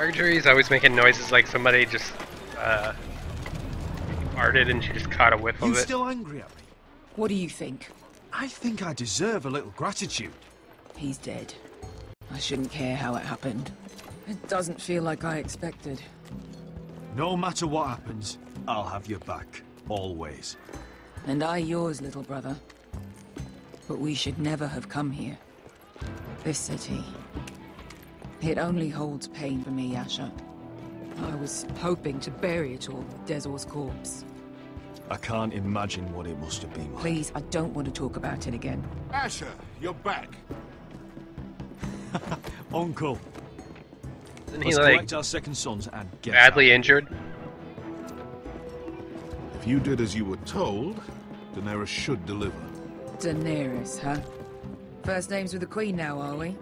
Marjorie's always making noises like somebody just farted and she just caught a whiff of You it. still angry at me? What do you think? I think I deserve a little gratitude. He's dead. I shouldn't care how it happened. It doesn't feel like I expected. No matter what happens, I'll have your back. Always. And I yours, little brother. But we should never have come here. This city. It only holds pain for me, Asher. I was hoping to bury it all with Dezor's corpse. I can't imagine what it must have been like. Please, I don't want to talk about it again. Asher, you're back. Uncle, Isn't he let's like collect our second sons and get badly out. injured? If you did as you were told, Daenerys should deliver. Daenerys, huh? First names with the Queen now, are we?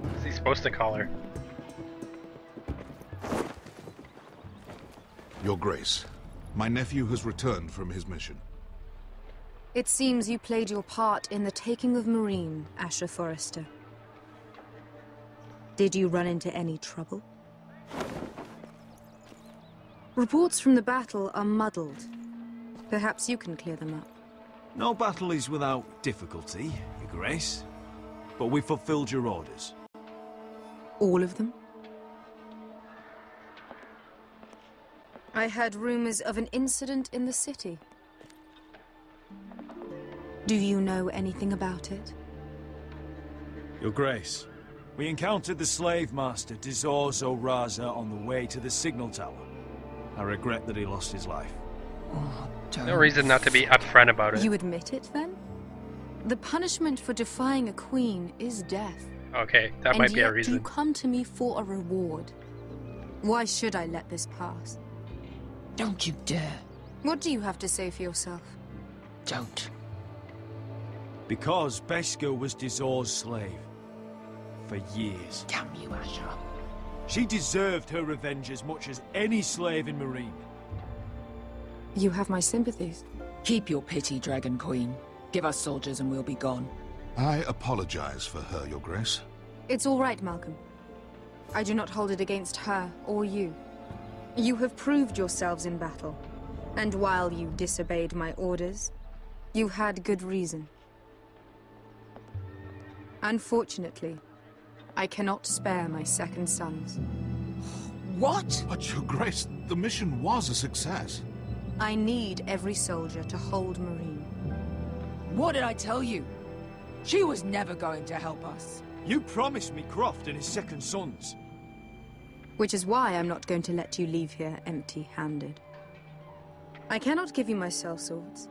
What's he supposed to call her? Your Grace, my nephew has returned from his mission. It seems you played your part in the taking of Meereen, Asher Forrester. Did you run into any trouble? Reports from the battle are muddled. Perhaps you can clear them up. No battle is without difficulty, Your Grace. But we fulfilled your orders. All of them? I heard rumors of an incident in the city. Do you know anything about it? Your Grace, we encountered the slave master Dezor Zoraza on the way to the signal tower. I regret that he lost his life. Oh, No reason not to be upfront about it. You admit it, then? The punishment for defying a queen is death. Okay, that might be a reason. And yet you come to me for a reward. Why should I let this pass? Don't you dare. What do you have to say for yourself? Don't. Because Beskha was Dezor's slave. For years. Damn you, Asher. She deserved her revenge as much as any slave in Meereen. You have my sympathies. Keep your pity, Dragon Queen. Give us soldiers and we'll be gone. I apologize for her, Your Grace. It's all right, Malcolm. I do not hold it against her or you. You have proved yourselves in battle. And while you disobeyed my orders, you had good reason. Unfortunately, I cannot spare my second sons. What? But, Your Grace, the mission was a success. I need every soldier to hold Meereen. What did I tell you? She was never going to help us. You promised me Croft and his second sons. Which is why I'm not going to let you leave here empty-handed. I cannot give you my sellswords,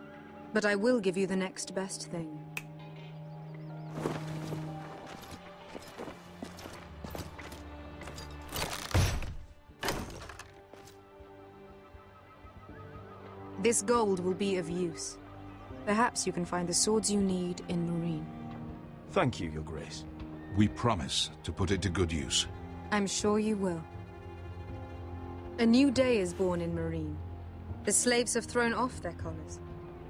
but I will give you the next best thing. This gold will be of use. Perhaps you can find the swords you need in Meereen. Thank you, Your Grace. We promise to put it to good use. I'm sure you will. A new day is born in Meereen. The slaves have thrown off their collars.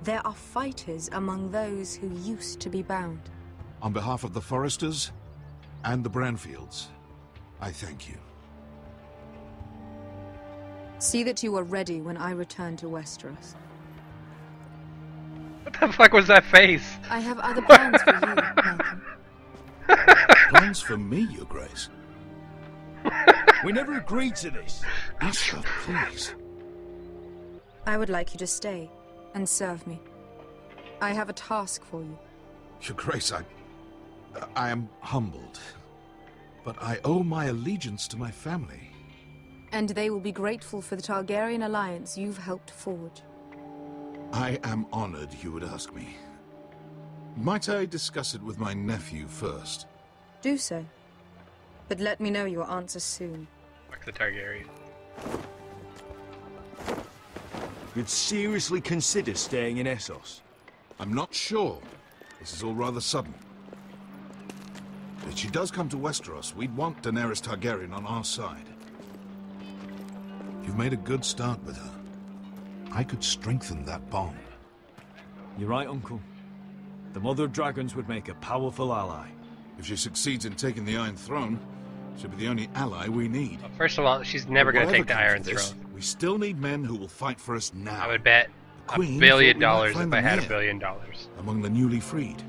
There are fighters among those who used to be bound. On behalf of the Forresters and the Branfields, I thank you. See that you are ready when I return to Westeros. What the fuck was that face? I have other plans for you, Malcolm. Plans for me, Your Grace? We never agreed to this. Asher, please. I would like you to stay and serve me. I have a task for you. Your Grace, I am humbled, but I owe my allegiance to my family. And they will be grateful for the Targaryen alliance you've helped forge. I am honored you would ask me. Might I discuss it with my nephew first? Do so. But let me know your answer soon. Fuck the Targaryen. You'd seriously consider staying in Essos? I'm not sure. This is all rather sudden. If she does come to Westeros, we'd want Daenerys Targaryen on our side. You've made a good start with her. I could strengthen that bond. You're right, Uncle. The Mother of Dragons would make a powerful ally. If she succeeds in taking the Iron Throne, she'll be the only ally we need. Well, first of all, she's never going to take the Iron This, Throne. we still need men who will fight for us now. I would bet The $1 Queen billion thought we might find if I them had $1 here, billion. among the newly freed.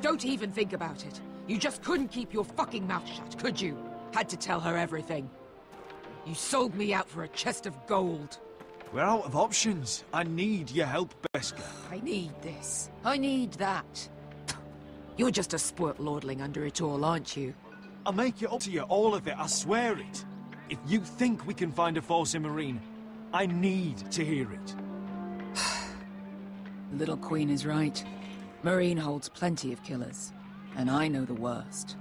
Don't even think about it. You just couldn't keep your fucking mouth shut, could you? Had to tell her everything. You sold me out for a chest of gold. We're out of options. I need your help, Beskha. I need this. I need that. You're just a spoilt lordling under it all, aren't you? I'll make it up to you, all of it, I swear it. If you think we can find a force in Marine, I need to hear it. The little queen is right. Marine holds plenty of killers, and I know the worst.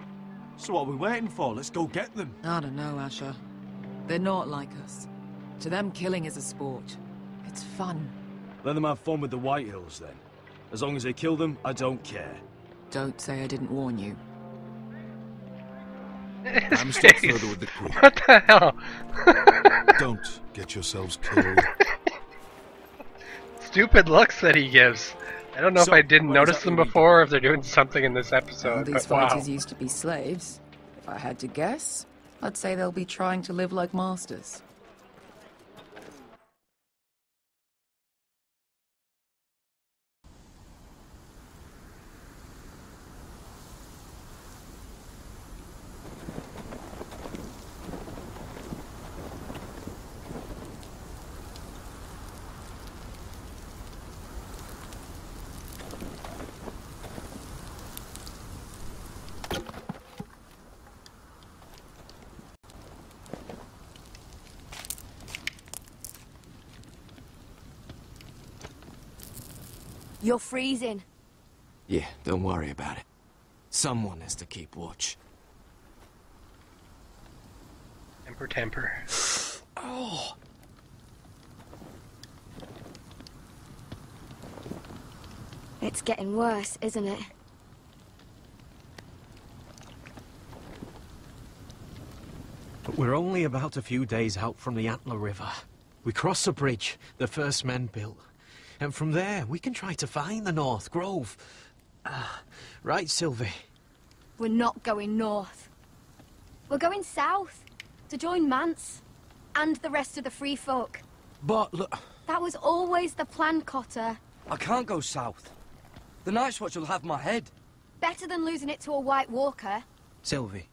So what are we waiting for? Let's go get them. I don't know, Asher. They're not like us. To them, killing is a sport. It's fun. Let them have fun with the White Hills, then. As long as they kill them, I don't care. Don't say I didn't warn you. I'm a step further with the Queen. What the hell? Don't get yourselves killed. Stupid looks that he gives. I don't know if So, I didn't what notice exactly them we do? before or if they're doing something in this All episode, these but wow. fighters used to be slaves. If I had to guess, I'd say they'll be trying to live like masters. You're freezing. Yeah, don't worry about it. Someone has to keep watch. Temper. Oh! It's getting worse, isn't it? But we're only about a few days out from the Antler River. We cross a bridge the first men built. And from there, we can try to find the North Grove. Right, Sylvie? We're not going north. We're going south to join Mance and the rest of the free folk. But look... That was always the plan, Cotter. I can't go south. The Night's Watch will have my head. Better than losing it to a White Walker. Sylvie,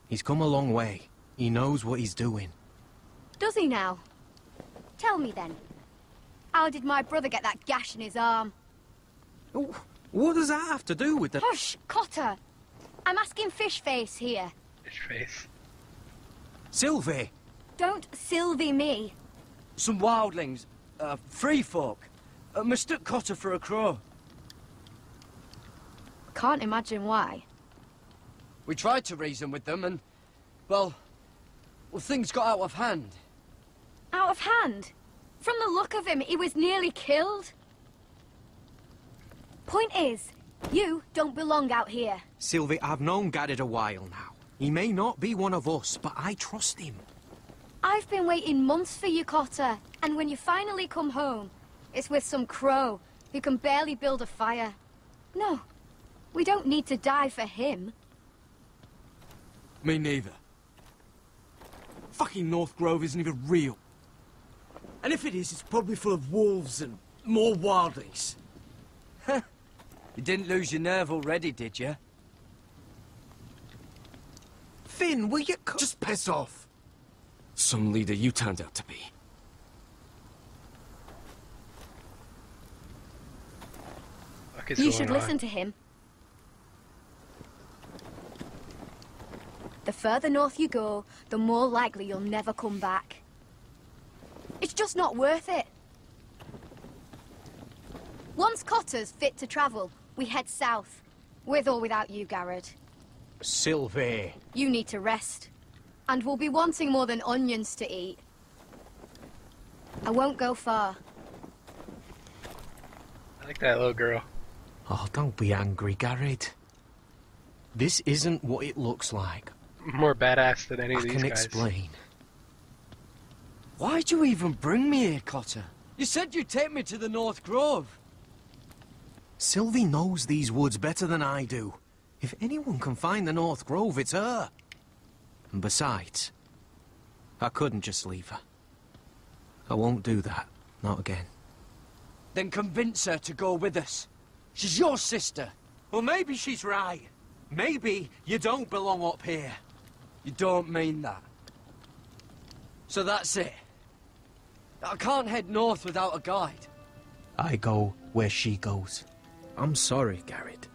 he's come a long way. He knows what he's doing. Does he now? Tell me then. How did my brother get that gash in his arm? What does that have to do with the... Hush, Cotter. I'm asking Fishface here. Fish face. Sylvie! Don't Sylvie me. Some wildlings, free folk, mistook Cotter for a crow. Can't imagine why. We tried to reason with them and, well, things got out of hand. Out of hand? From the look of him, he was nearly killed. Point is, you don't belong out here. Sylvie, I've known Garrett a while now. He may not be one of us, but I trust him. I've been waiting months for you, Cotter, and when you finally come home, it's with some crow who can barely build a fire. No, we don't need to die for him. Me neither. Fucking North Grove isn't even real. And if it is, it's probably full of wolves and more wildlings. You didn't lose your nerve already, did you? Finn, will you... Just piss off. Some leader you turned out to be. Fuck is You going should on? listen to him. The further north you go, the more likely you'll never come back. It's just not worth it. Once Cotter's fit to travel, we head south. With or without you, Garrett. Sylvie. You need to rest. And we'll be wanting more than onions to eat. I won't go far. I like that little girl. Oh, don't be angry, Garrett. This isn't what it looks like. More badass than any I of these can guys. explain. Why'd you even bring me here, Cotter? You said you'd take me to the North Grove. Sylvie knows these woods better than I do. If anyone can find the North Grove, it's her. And besides, I couldn't just leave her. I won't do that. Not again. Then convince her to go with us. She's your sister. Well, maybe she's right. Maybe you don't belong up here. You don't mean that. So that's it. I can't head north without a guide. I go where she goes. I'm sorry, Garrett.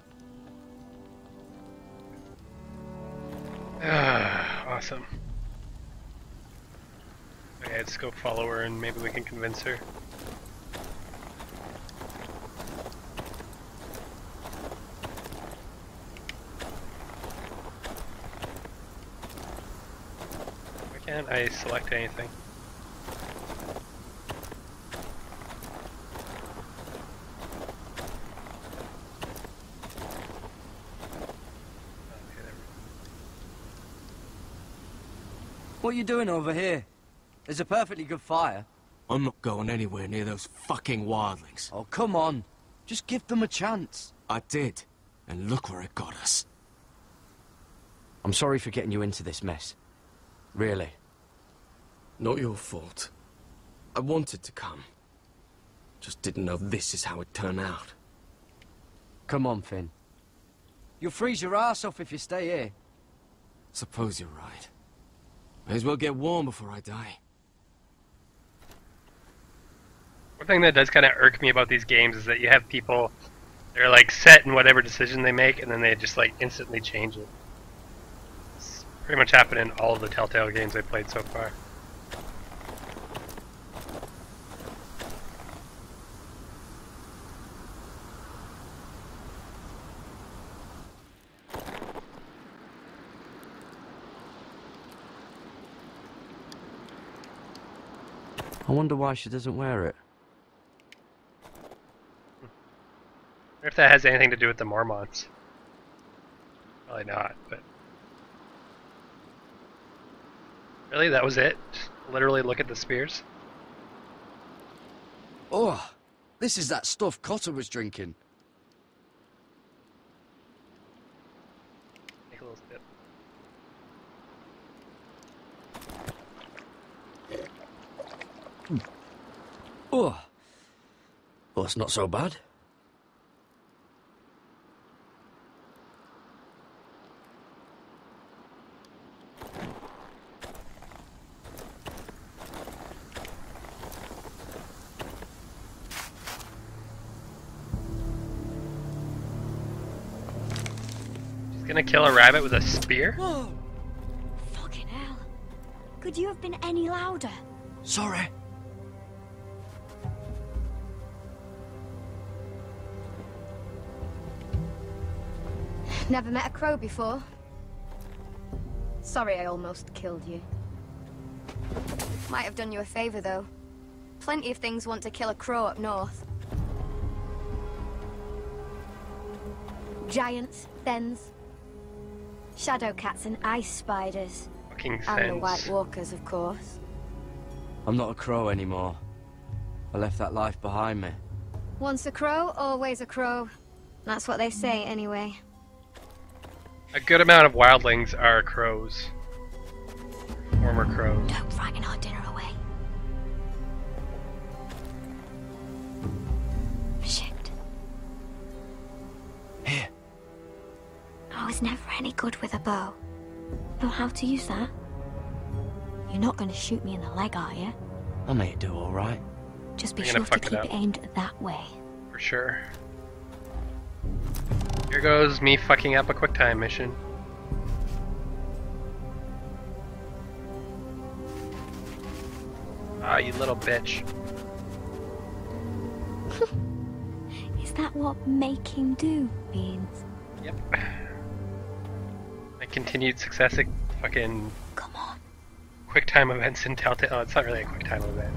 Awesome. Okay, let's go follow her and maybe we can convince her. Why can't I select anything? What are you doing over here? There's a perfectly good fire. I'm not going anywhere near those fucking wildlings. Oh, come on. Just give them a chance. I did, and look where it got us. I'm sorry for getting you into this mess. Really. Not your fault. I wanted to come. Just didn't know this is how it turned out. Come on, Finn. You'll freeze your ass off if you stay here. Suppose you're right. May as well get warm before I die. One thing that does kind of irk me about these games is that you have people, they're like set in whatever decision they make and then they just like instantly change it. It's pretty much happened in all of the Telltale games I've played so far. I wonder why she doesn't wear it. I wonder if that has anything to do with the Mormonts. Probably not, but... Really? That was it? Just literally look at the spears? Oh, this is that stuff Cotter was drinking. Take a little sip. Oh, well, it's not so bad. She's gonna kill a rabbit with a spear? Whoa, Fucking hell. Could you have been any louder? sorry. Never met a crow before. Sorry I almost killed you. Might have done you a favor, though. Plenty of things want to kill a crow up north. Giants, thens, shadow cats and ice spiders. Fucking And the sense. White Walkers, of course. I'm not a crow anymore. I left that life behind me. Once a crow, always a crow. That's what they say, anyway. A good amount of wildlings are crows. Former crows. Don't frighten our dinner away. Shit. Here. I was never any good with a bow. Know how to use that? You're not going to shoot me in the leg, are you? I may do all right. Just be You're sure gonna to fuck it keep up. it aimed that way. For sure. Here goes me fucking up a QuickTime mission. Ah, you little bitch. Is that what making do means? Yep. My continued success at fucking Come on. QuickTime events in Telltale. Oh, it's not really a QuickTime event.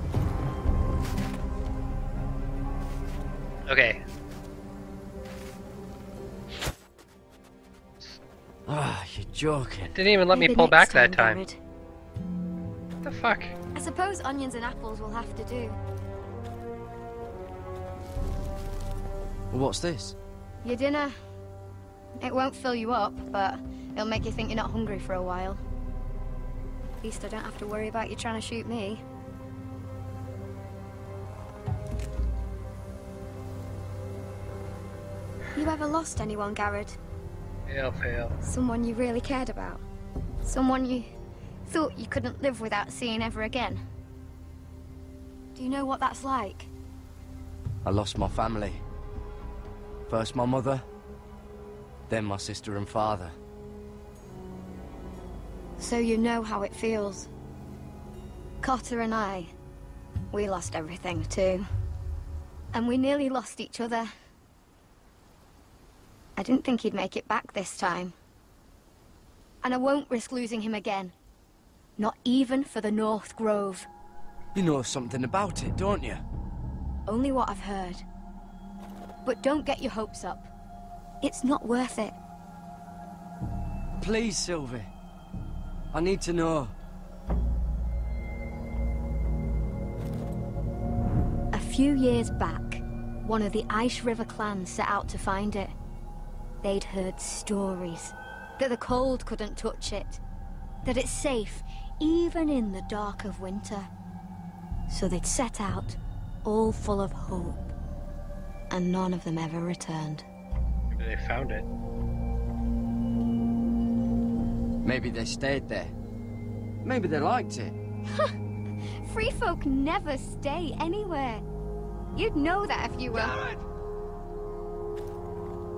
Okay. Ah, you're joking. Didn't even let me Maybe pull next back that time. Garrett. What the fuck? I suppose onions and apples will have to do. Well, what's this? Your dinner. It won't fill you up, but it'll make you think you're not hungry for a while. At least I don't have to worry about you trying to shoot me. You ever lost anyone, Garrett? Fail. Someone you really cared about? Someone you thought you couldn't live without seeing ever again? Do you know what that's like? I lost my family. First my mother, then my sister and father. So you know how it feels. Cotter and I, we lost everything too. And we nearly lost each other. I didn't think he'd make it back this time. And I won't risk losing him again. Not even for the North Grove. You know something about it, don't you? Only what I've heard. But don't get your hopes up. It's not worth it. Please, Sylvie. I need to know. A few years back, one of the Ice River clans set out to find it. They'd heard stories that the cold couldn't touch it, that it's safe even in the dark of winter. So they'd set out, all full of hope, and none of them ever returned. Maybe they found it. Maybe they stayed there. Maybe they liked it. Free folk never stay anywhere. You'd know that if you were... Garrett!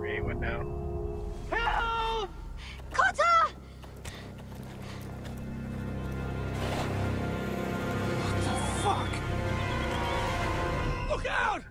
Ray, what now? Help! Cotter! Fuck! Look out!